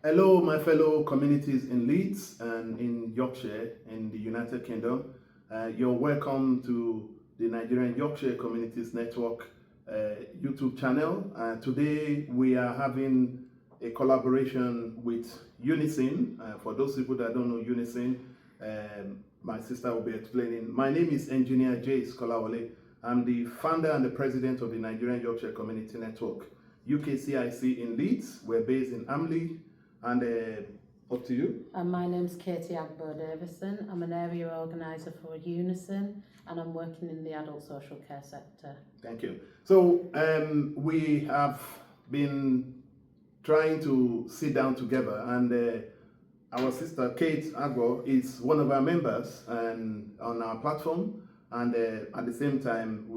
Hello, my fellow communities in Leeds and in Yorkshire in the United Kingdom. You're welcome to the Nigerian Yorkshire Communities Network YouTube channel. Today we are having a collaboration with Unison. For those people that don't know Unison, my sister will be explaining. My name is Engineer Kolawole. I'm the founder and the president of the Nigerian Yorkshire Community Network, UKCIC in Leeds. We're based in Amley. And up to you. And my name's Katie Agboh-Davison. I'm an area organiser for Unison and I'm working in the adult social care sector. Thank you. So we have been trying to sit down together, and our sister Katie Agboh is one of our members and on our platform, and at the same time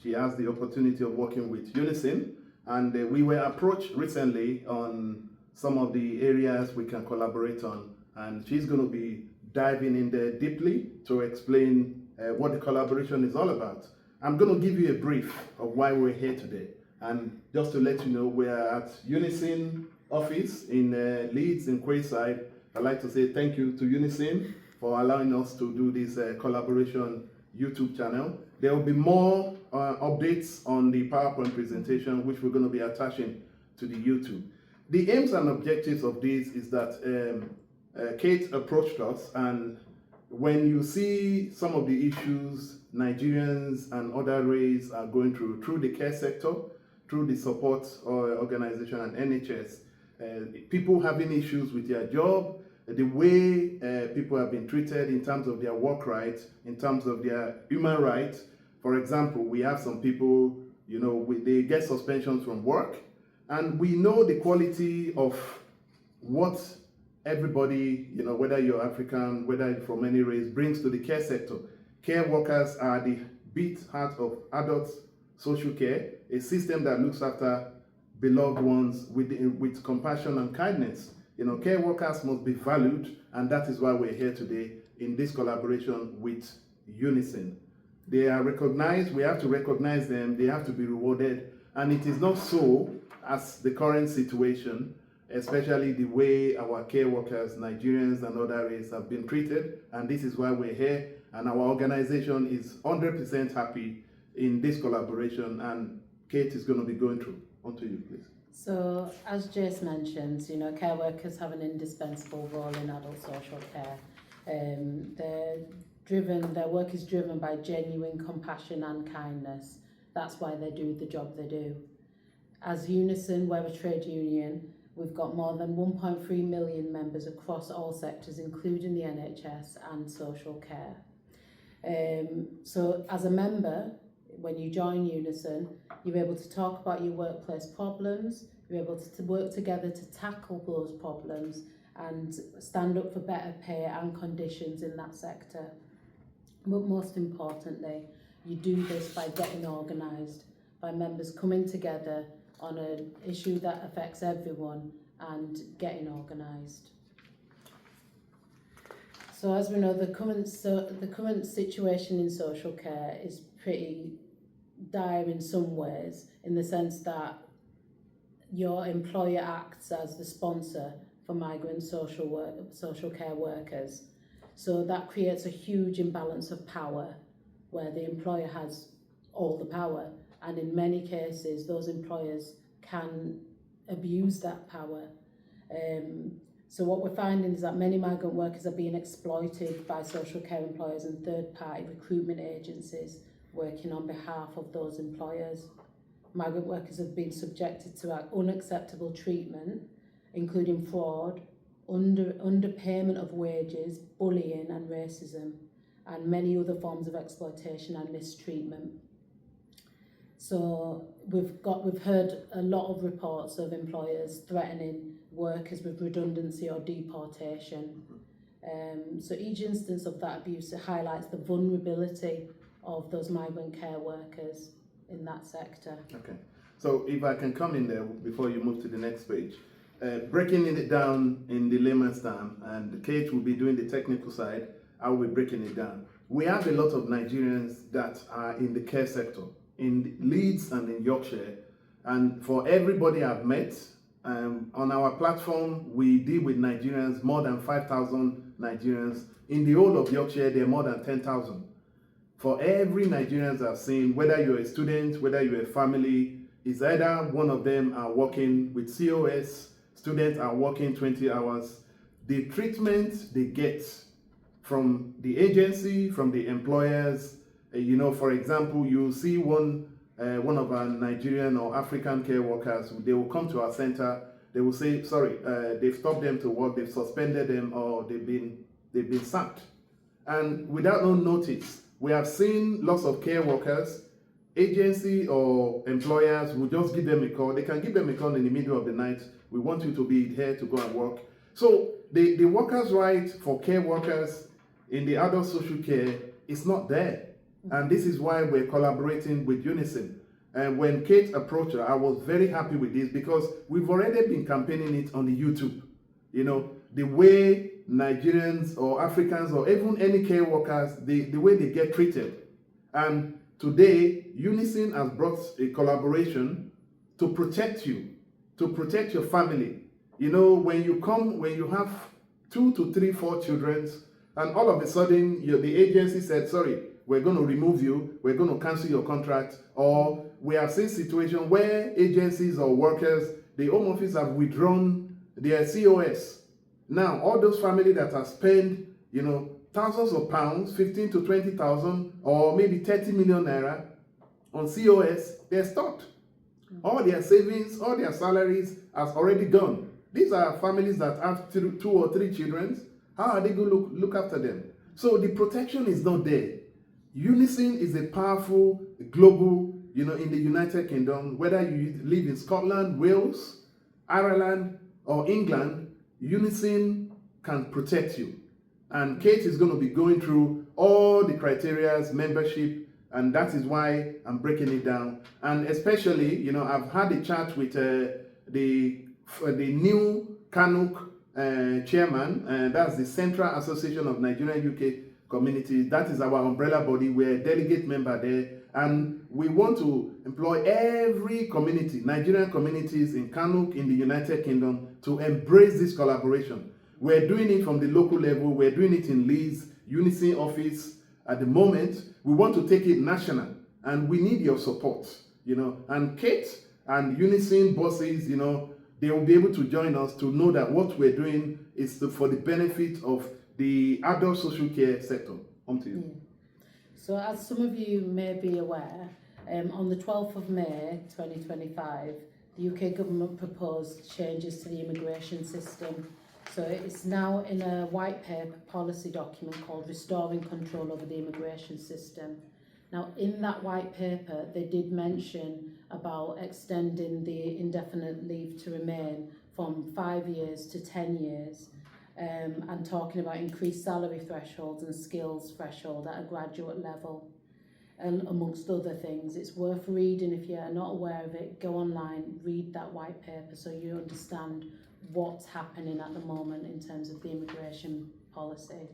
she has the opportunity of working with Unison, and we were approached recently on some of the areas we can collaborate on, and she's going to be diving in there deeply to explain what the collaboration is all about. I'm going to give you a brief of why we're here today, and just to let you know, we're at Unison office in Leeds in Quayside. I'd like to say thank you to Unison for allowing us to do this collaboration YouTube channel. There will be more updates on the PowerPoint presentation, which we're going to be attaching to the YouTube. The aims and objectives of this is that Kate approached us, and when you see some of the issues Nigerians and other race are going through the care sector, through the support organization and NHS, people having issues with their job, the way people have been treated in terms of their work rights, in terms of their human rights. For example, we have some people, they get suspensions from work, and we know the quality of what everybody, whether you're African, whether you're from any race, brings to the care sector. Care workers are the beat heart of adult social care, a system that looks after beloved ones with compassion and kindness. Care workers must be valued, and that is why we're here today in this collaboration with Unison. They are recognized, we have to recognize them, they have to be rewarded, and it is not so as the current situation, especially the way our care workers, Nigerians and other races have been treated, and this is why we're here, and our organization is 100% happy in this collaboration, and Kate is going to be going through. On to you, please. So, as Jace mentioned, care workers have an indispensable role in adult social care. Their work is driven by genuine compassion and kindness. That's why they do the job they do. As Unison, we're a trade union. We've got more than 1.3 million members across all sectors, including the NHS and social care. So as a member, when you join Unison, you're able to talk about your workplace problems, you're able to work together to tackle those problems and stand up for better pay and conditions in that sector. But most importantly, you do this by getting organised, by members coming together on an issue that affects everyone and getting organised. So as we know, the current situation in social care is pretty dire in some ways, in the sense that your employer acts as the sponsor for migrant social care workers. So that creates a huge imbalance of power, where the employer has all the power, and in many cases those employers can abuse that power. So what we're finding is that many migrant workers are being exploited by social care employers and third-party recruitment agencies working on behalf of those employers. Migrant workers have been subjected to unacceptable treatment, including fraud, underpayment of wages, bullying and racism, and many other forms of exploitation and mistreatment. So we've heard a lot of reports of employers threatening workers with redundancy or deportation. So each instance of that abuse highlights the vulnerability of those migrant care workers in that sector. Okay, so if I can come in there before you move to the next page, breaking it down in the layman's term, and Kate will be doing the technical side, I will be breaking it down. We have a lot of Nigerians that are in the care sector, in Leeds and in Yorkshire, and for everybody I've met, On our platform, we deal with Nigerians, more than 5,000 Nigerians. In the whole of Yorkshire, there are more than 10,000. For every Nigerians I've seen, whether you're a student, whether you're a family, is either one of them are working with COS, students are working 20 hours. The treatment they get from the agency, from the employers, for example, you see one of our Nigerian or African care workers, they will come to our center, they will say, sorry, they've stopped them to work, they've suspended them, or they've been sacked. And without no notice, we have seen lots of care workers, agency or employers will just give them a call. They can give them a call in the middle of the night. We want you to be here to go and work. So the workers' right for care workers in the adult social care is not there. And this is why we're collaborating with Unison. And when Kate approached her, I was very happy with this because we've already been campaigning it on the YouTube. The way Nigerians or Africans or even any care workers, the way they get treated. And today, Unison has brought a collaboration to protect you, to protect your family. When you have 2 to 3, 4 children, and all of a sudden the agency said, sorry, we're going to remove you, we're going to cancel your contract, or we have seen situations where agencies or workers, the Home Office have withdrawn their COS. Now, all those families that have spent, thousands of pounds, 15 to 20,000, or maybe 30 million naira on COS, they're stopped. All their savings, all their salaries has already gone. These are families that have 2 or 3 children. How are they going to look after them? So the protection is not there. Unison is a powerful global, in the United Kingdom, whether you live in Scotland, Wales, Ireland, or England, Unison can protect you. And Kate is going to be going through all the criteria, membership, and that is why I'm breaking it down. And especially, I've had a chat with the new Kanuk chairman, that's the Central Association of Nigerian UK Communities. That is our umbrella body. We're a delegate member there. And we want to employ every community, Nigerian communities in Kanuk, in the United Kingdom, to embrace this collaboration. We're doing it from the local level. We're doing it in Leeds, Unison office. At the moment, we want to take it national, and we need your support, And Kate and Unison bosses, they will be able to join us to know that what we're doing is for the benefit of the adult social care sector. On to you. So as some of you may be aware, on the 12th of May 2025, the UK government proposed changes to the immigration system. So it's now in a white paper policy document called Restoring Control Over the Immigration System. Now, in that white paper, they did mention about extending the indefinite leave to remain from 5 years to 10 years, and talking about increased salary thresholds and skills threshold at a graduate level, and amongst other things. It's worth reading. If you're not aware of it, go online, read that white paper so you understand what's happening at the moment in terms of the immigration policy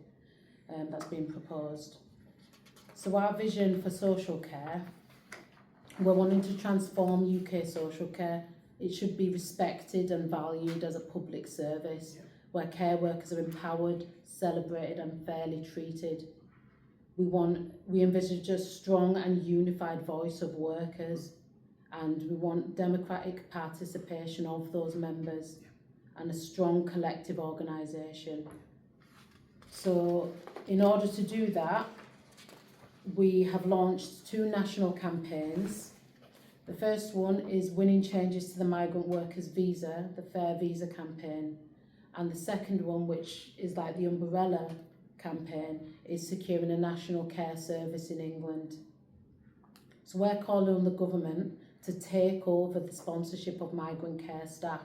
that's being proposed. So our vision for social care, we're wanting to transform UK social care. It should be respected and valued as a public service, where care workers are empowered, celebrated and fairly treated. We envisage a strong and unified voice of workers, and we want democratic participation of those members and a strong collective organisation. So in order to do that, we have launched 2 national campaigns. The first one is winning changes to the migrant workers visa, the Fair Visa campaign. And the second one, which is like the umbrella campaign, is securing a national care service in England. So we're calling on the government to take over the sponsorship of migrant care staff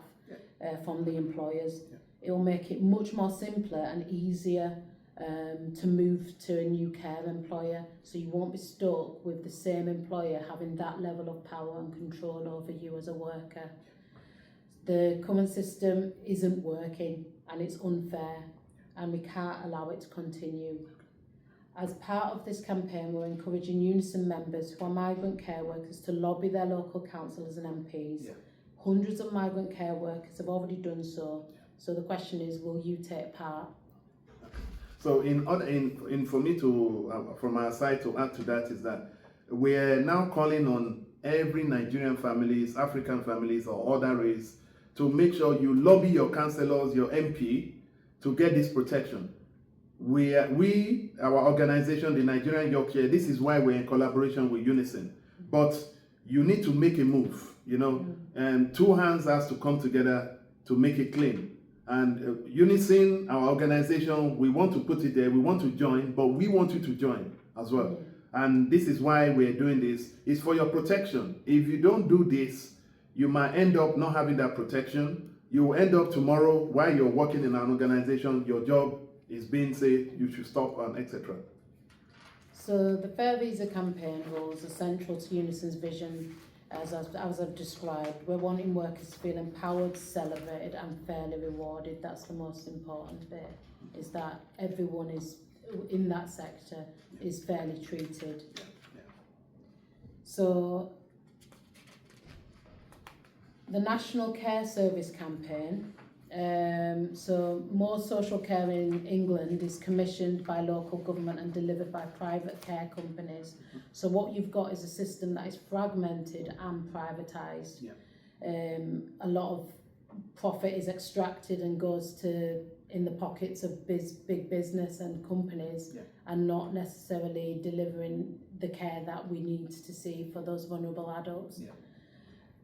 from the employers. It will make it much more simpler and easier to move to a new care employer, so you won't be stuck with the same employer having that level of power and control over you as a worker. The current system isn't working and it's unfair, and we can't allow it to continue. As part of this campaign, we're encouraging Unison members who are migrant care workers to lobby their local councillors and MPs, Hundreds of migrant care workers have already done so. So the question is, will you take part? So for me to, from our side to add to that is that we're now calling on every Nigerian families, African families or other race to make sure you lobby your councillors, your MP to get this protection. Our organization, the Nigerian Yorkshire, this is why we're in collaboration with Unison. But you need to make a move, and two hands has to come together to make a claim. And Unison, our organization, we want to put it there, we want to join, but we want you to join as well. And this is why we're doing this. It's for your protection. If you don't do this, you might end up not having that protection. You will end up tomorrow while you're working in an organization, your job is being said, you should stop, and etc. So the Fair Visa campaign goals are central to Unison's vision. As I've described, we're wanting workers to feel empowered, celebrated and fairly rewarded. That's the most important bit, is that everyone is in that sector is fairly treated. So the National Care Service campaign, so more social care in England is commissioned by local government and delivered by private care companies. So what you've got is a system that is fragmented and privatised. A lot of profit is extracted and goes in the pockets of big business and companies, and not necessarily delivering the care that we need to see for those vulnerable adults.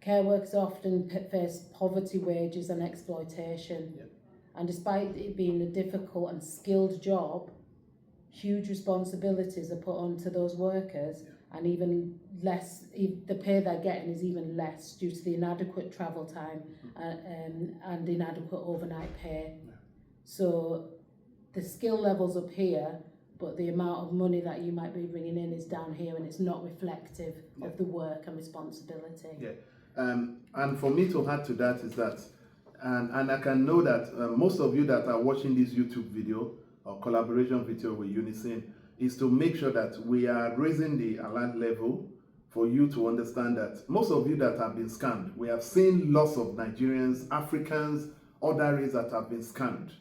Care workers often face poverty, wages and exploitation. And despite it being a difficult and skilled job, huge responsibilities are put onto those workers, and even less, the pay they're getting is even less due to the inadequate travel time and inadequate overnight pay. So the skill level's up here, but the amount of money that you might be bringing in is down here, and it's not reflective of the work and responsibility. And for me to add to that is that, and I can know that most of you that are watching this YouTube video or collaboration video with Unison is to make sure that we are raising the alert level for you to understand that most of you that have been scammed, we have seen lots of Nigerians, Africans, other races that have been scammed.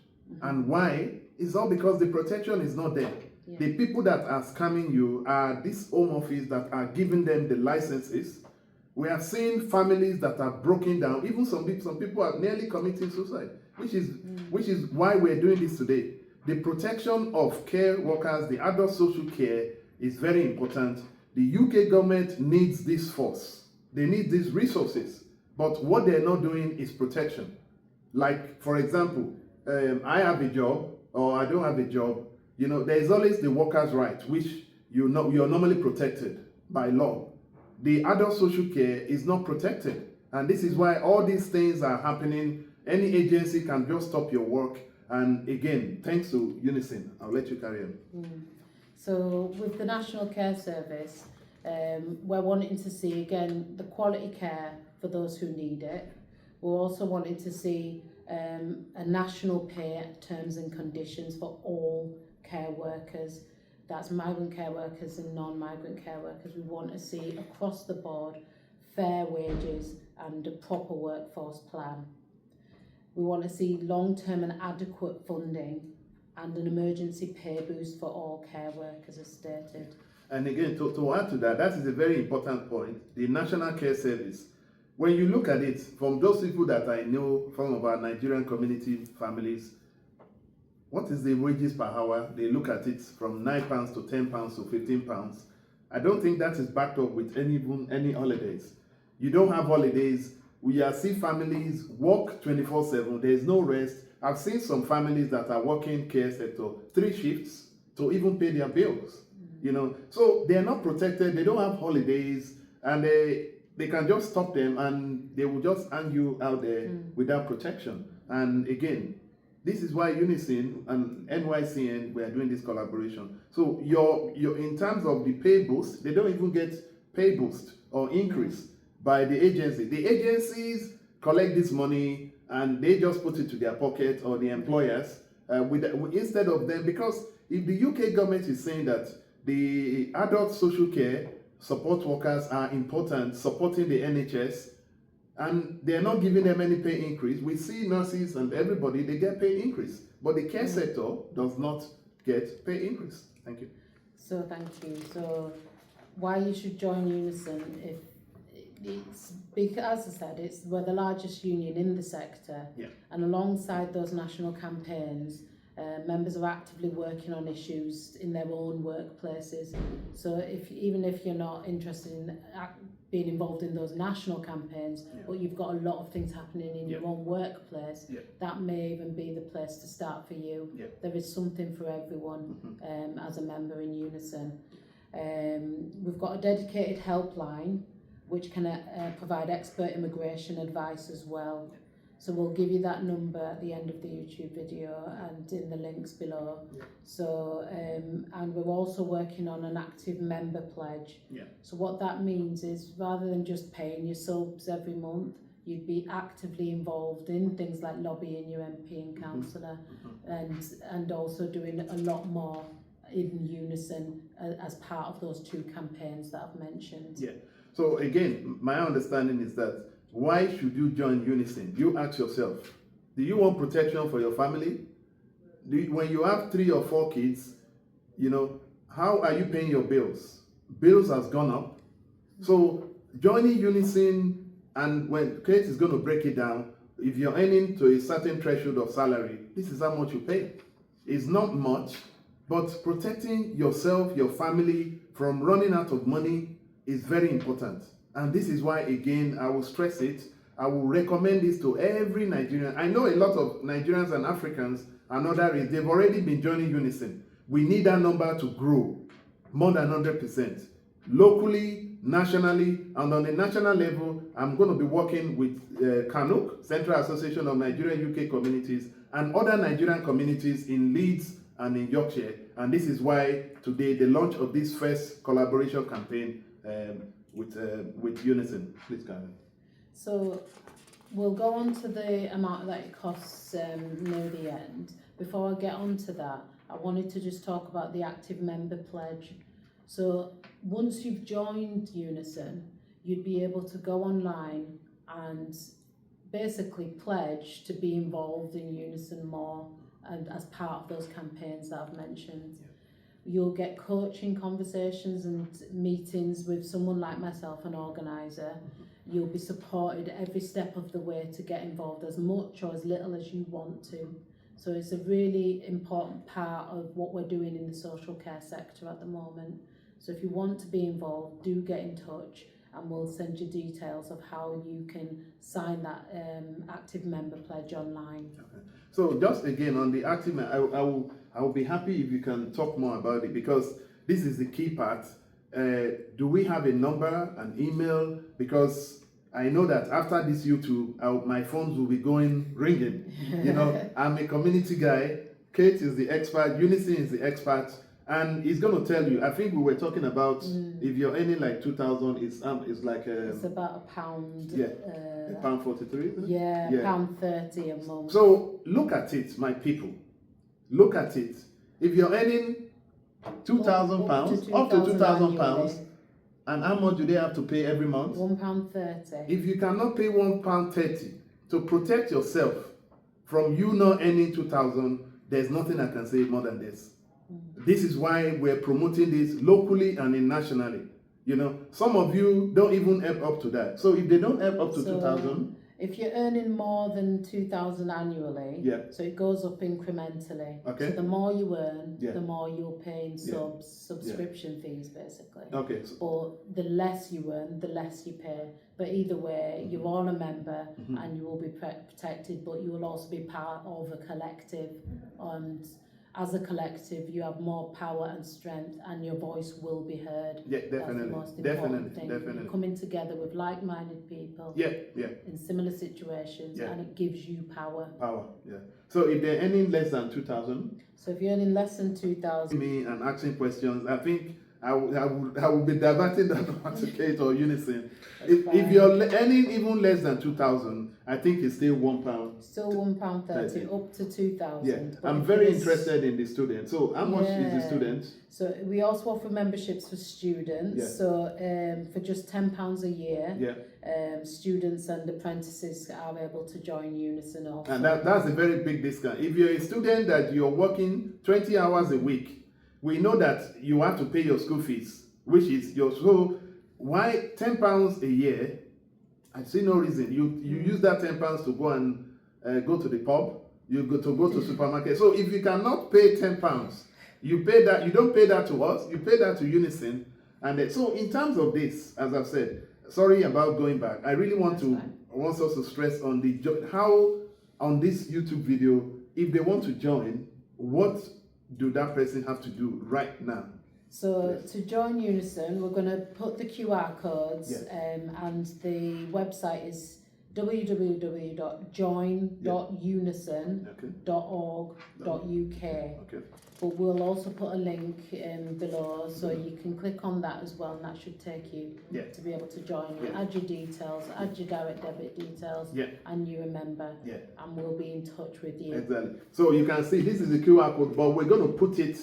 And why? It's all because the protection is not there. The people that are scamming you are this home office that are giving them the licenses. We have seen families that are broken down. Even some people are nearly committing suicide, which is why we're doing this today. The protection of care workers, the adult social care is very important. The UK government needs this force. They need these resources. But what they're not doing is protection. Like, for example, I have a job or I don't have a job. There's always the workers' right, which you're normally protected by law. The adult social care is not protected. And this is why all these things are happening. Any agency can just stop your work. And again, thanks to Unison, I'll let you carry on. So with the National Care Service, we're wanting to see, again, the quality care for those who need it. We're also wanting to see a national pay terms and conditions for all care workers. That's migrant care workers and non-migrant care workers. We want to see across the board fair wages and a proper workforce plan. We want to see long-term and adequate funding and an emergency pay boost for all care workers as stated. And again, to add to that is a very important point, the National Care Service. When you look at it, from those people that I know from our Nigerian community families, what is the wages per hour? They look at it from £9 to £10 to £15. I don't think that is backed up with any holidays. You don't have holidays. We are seeing families work 24/7. There is no rest. I've seen some families that are working care sector 3 shifts to even pay their bills. So they are not protected. They don't have holidays, and they can just stop them and they will just hang you out there without protection. And again, this is why Unison and NYCN, we are doing this collaboration. So your in terms of the pay boost, they don't even get pay boost or increase by the agency. The agencies collect this money and they just put it to their pocket, or the employers, instead of them, because if the UK government is saying that the adult social care support workers are important, supporting the NHS, and they're not giving them any pay increase. We see nurses and everybody, they get pay increase, but the care sector does not get pay increase. Thank you. So thank you. So why you should join Unison, if it's because, as I said, we're the largest union in the sector, and alongside those national campaigns, members are actively working on issues in their own workplaces. So even if you're not interested in being involved in those national campaigns, but you've got a lot of things happening in your own workplace, that may even be the place to start for you. There is something for everyone as a member in Unison. We've got a dedicated helpline which can provide expert immigration advice as well. So we'll give you that number at the end of the YouTube video and in the links below. So and we're also working on an active member pledge. So what that means is, rather than just paying your subs every month, you'd be actively involved in things like lobbying your MP and councillor, and also doing a lot more in Unison as part of those two campaigns that I've mentioned. So again, my understanding is that, why should you join Unison? You ask yourself, do you want protection for your family? When you have 3 or 4 kids, how are you paying your bills? Bills has gone up. So joining Unison, and when Kate is going to break it down, if you're earning to a certain threshold of salary, this is how much you pay. It's not much, but protecting yourself, your family from running out of money is very important. And this is why, again, I will stress it. I will recommend this to every Nigerian. I know a lot of Nigerians and Africans and others, they've already been joining Unison. We need that number to grow more than 100%. Locally, nationally, and on the national level, I'm going to be working with CANUC, Central Association of Nigerian UK Communities, and other Nigerian communities in Leeds and in Yorkshire. And this is why today, the launch of this first collaboration campaign with Unison. Please, Karen. So we'll go on to the amount that it costs near the end. Before I get on to that, I wanted to just talk about the active member pledge. So once you've joined Unison, you'd be able to go online and basically pledge to be involved in Unison more, and as part of those campaigns that I've mentioned. You'll get coaching conversations and meetings with someone like myself, an organiser. You'll be supported every step of the way to get involved, as much or as little as you want to. So it's a really important part of what we're doing in the social care sector at the moment. So if you want to be involved, do get in touch, and we'll send you details of how you can sign that active member pledge online. So just again on the active, I will be happy if you can talk more about it, because this is the key part. Do we have a number, an email? Because I know that after this YouTube, my phones will be ringing. I'm a community guy. Kate is the expert. Unison is the expert. And he's going to tell you, I think we were talking about, if you're earning like 2,000, it's like it's about £1. £1.43. Yeah, £1.30 a month. So look at it, my people. Look at it. If you're earning £2,000, up to £2,000, and how much do they have to pay every month? £1.30. If you cannot pay £1.30 to protect yourself from you not earning 2,000, there's nothing I can say more than this. This is why we're promoting this locally and nationally. Some of you don't even help up to that. So if they don't help up to 2,000, if you're earning more than 2,000 annually, so it goes up incrementally. So the more you earn, the more you'll pay in subscription fees, basically. But the less you earn, the less you pay. But either way, you're all a member, and you will be protected, but you will also be part of a collective. And as a collective, you have more power and strength, and your voice will be heard. Definitely. That's the most important thing. You're coming together with like-minded people in similar situations, and it gives you power. So if they're earning less than 2,000, so if you're earning less than 2,000, me and asking questions, I think I will be diverting that over to Kate or Unison. If fine. you're earning even less than 2,000, I think it's still £1. Still £1.30 up to 2,000. Yeah, I'm very interested in the student. So how much is the student? So we also offer memberships for students. Yeah. So for just £10 a year, yeah. Students and apprentices are able to join Unison also. And that's a very big discount. If you're a student that you're working 20 hours a week, we know that you have to pay your school fees, which is your, so why £10 a year? I see no reason. You use that £10 to go and go to the pub, you go to supermarket. So if you cannot pay £10, you pay that, you don't pay that to us, you pay that to Unison. And so in terms of this, as I've said, sorry about going back, I really want us to stress on how on this YouTube video, if they want to join, what do that person have to do right now? So to join Unison, we're going to put the QR codes, and the website is www.join.unison.org.uk. Okay. But we'll also put a link below, so you can click on that as well, and that should take you to be able to join. Add your details, add your direct debit details, and you're a member, and we'll be in touch with you. Exactly. So you can see this is the QR code, but we're going to put it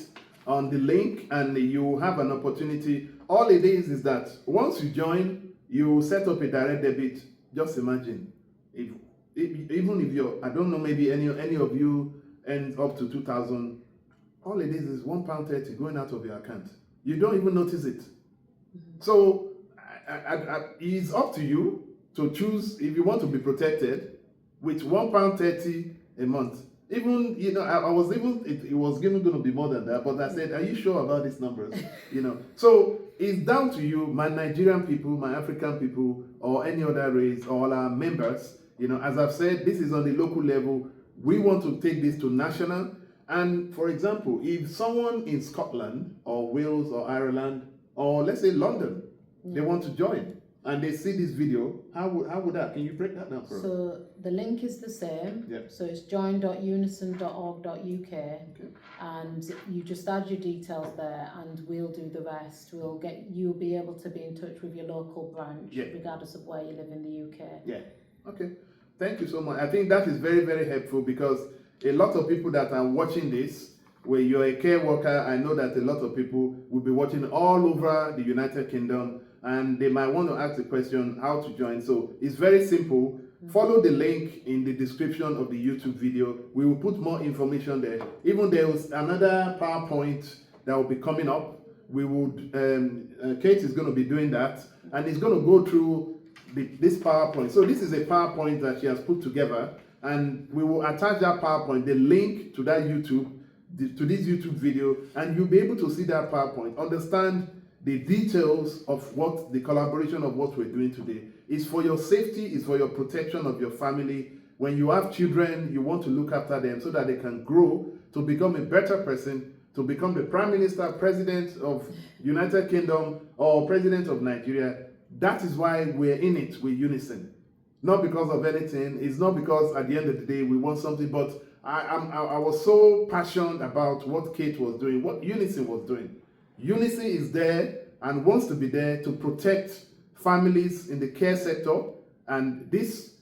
on the link, and you have an opportunity. All it is that once you join, you set up a direct debit. Just imagine, even if you're, I don't know, maybe any of you ends up to 2,000. All it is £1.30 going out of your account. You don't even notice it. So it's up to you to choose if you want to be protected with £1.30 a month. Even, I was even, it was even going to be more than that, but I said, are you sure about these numbers? So it's down to you, my Nigerian people, my African people, or any other race, or our members. As I've said, this is on the local level. We want to take this to national. And for example, if someone in Scotland or Wales or Ireland or let's say London, they want to join and they see this video, how would that? Can you break that down for us? So the link is the same. So it's join.unison.org.uk, and you just add your details there, and we'll do the rest. You'll be able to be in touch with your local branch, regardless of where you live in the UK. Okay. Thank you so much. I think that is very, very helpful, because a lot of people that are watching this, where you're a care worker, I know that a lot of people will be watching all over the United Kingdom, and they might want to ask the question how to join. So it's very simple. Follow the link in the description of the YouTube video. We will put more information there. Even there was another PowerPoint that will be coming up. We would, Kate is going to be doing that, and it's going to go through this PowerPoint. So this is a PowerPoint that she has put together, and we will attach that PowerPoint, the link to that to this YouTube video, and you'll be able to see that PowerPoint, understand the details of what the collaboration of what we're doing today is for your safety, is for your protection of your family. When you have children, you want to look after them so that they can grow to become a better person, to become the Prime Minister, President of United Kingdom, or President of Nigeria. That is why we're in it with Unison. Not because of anything. It's not because at the end of the day we want something, but I was so passionate about what Kate was doing, what Unison was doing. Unison is there and wants to be there to protect families in the care sector, and this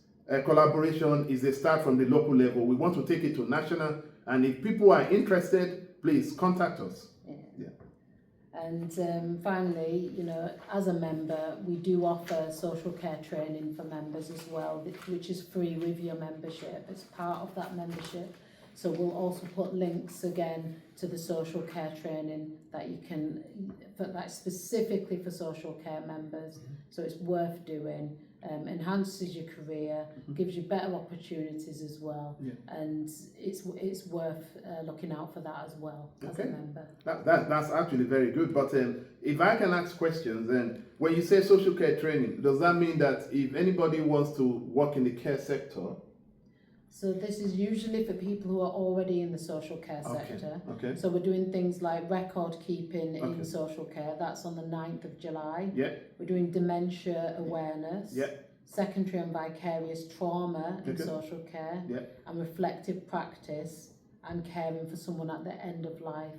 collaboration is a start from the local level. We want to take it to national, and if people are interested, please contact us. And finally, as a member, we do offer social care training for members as well, which is free with your membership. It's part of that membership. So we'll also put links again to the social care training that you can, that's specifically for social care members. So it's worth doing. Enhances your career, gives you better opportunities as well, and it's worth looking out for that as well as a member. That's actually very good. But if I can ask questions, then when you say social care training, does that mean that if anybody wants to work in the care sector? So this is usually for people who are already in the social care sector. So we're doing things like record keeping in social care. That's on the 9th of July. We're doing dementia awareness. Secondary and vicarious trauma in social care. And reflective practice. and caring for someone at the end of life.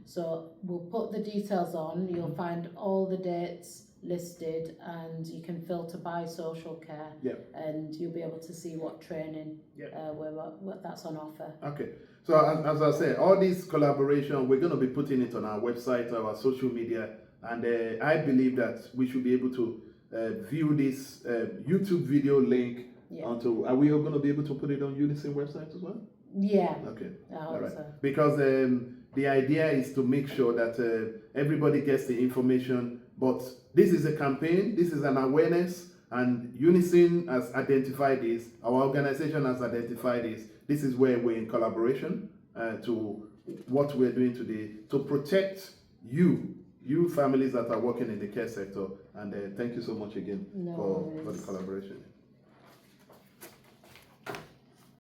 So we'll put the details on, you'll find all the dates listed, and you can filter by social care, and you'll be able to see what training what that's on offer. Okay, so as I said, all this collaboration, we're going to be putting it on our website, our social media, and I believe that we should be able to view this YouTube video link onto, are we all going to be able to put it on Unison website as well? Yeah. Okay. I All right. so. Because the idea is to make sure that everybody gets the information, but this is a campaign, this is an awareness, and Unison has identified this, our organization has identified this. This is where we're in collaboration to what we're doing today to protect you families that are working in the care sector. And thank you so much again for the collaboration.